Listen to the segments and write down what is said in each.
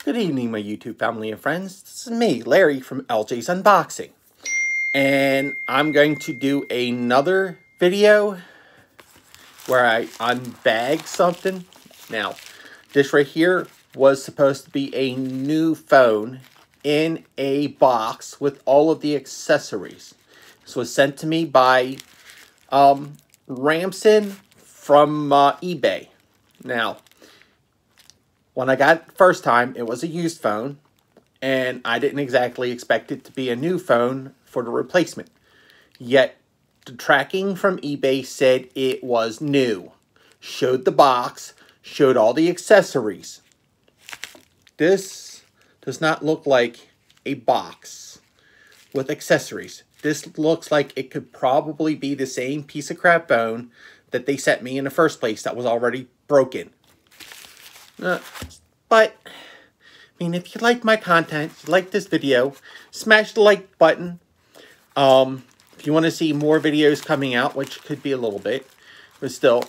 Good evening, my YouTube family and friends. This is me, Larry from LJ's Unboxing. And I'm going to do another video where I unbag something. Now, this right here was supposed to be a new phone in a box with all of the accessories. This was sent to me by Ramson from eBay. Now, when I got it the first time, it was a used phone, and I didn't exactly expect it to be a new phone for the replacement. Yet, the tracking from eBay said it was new. Showed the box, showed all the accessories. This does not look like a box with accessories. This looks like it could probably be the same piece of crap phone that they sent me in the first place that was already broken. But, I mean, if you like my content, if you like this video, smash the like button. If you want to see more videos coming out, which could be a little bit, but still,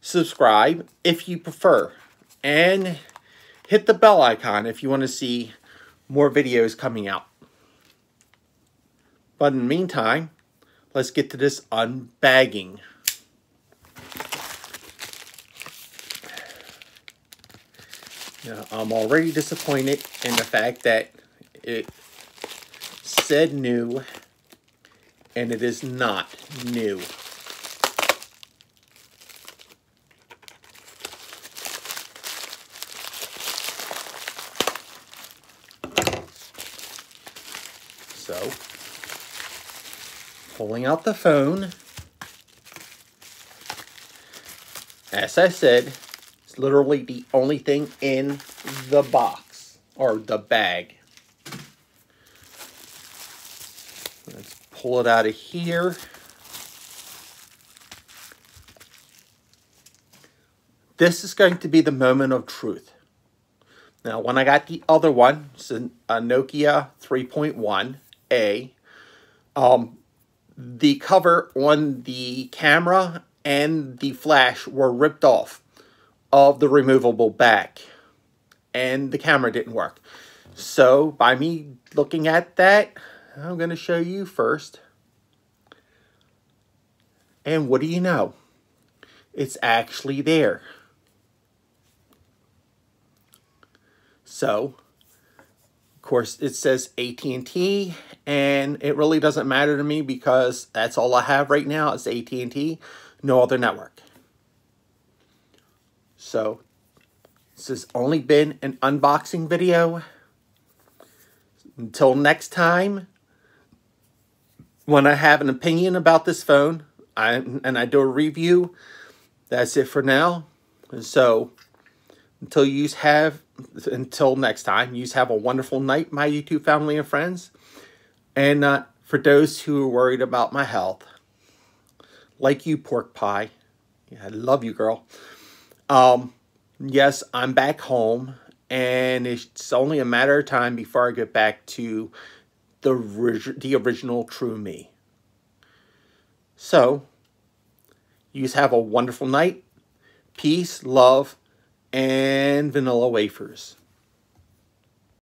subscribe if you prefer. And hit the bell icon if you want to see more videos coming out. But in the meantime, let's get to this unbagging. Now, I'm already disappointed in the fact that it said new, and it is not new. So, pulling out the phone, as I said, it's literally the only thing in the box, or the bag. Let's pull it out of here. This is going to be the moment of truth. Now, when I got the other one, it's a Nokia 3.1A, the cover on the camera and the flash were ripped off of the removable back, and the camera didn't work. So by me looking at that, I'm going to show you first, and what do you know, it's actually there. So of course it says AT&T, and it really doesn't matter to me because that's all I have right now is AT&T, no other network. So, this has only been an unboxing video. Until next time, when I have an opinion about this phone, and I do a review, that's it for now. So, until next time, you have a wonderful night, my YouTube family and friends. And for those who are worried about my health, like you, pork pie, yeah, I love you, girl. Yes, I'm back home, and it's only a matter of time before I get back to the original true me. So, you have a wonderful night. Peace, love, and vanilla wafers.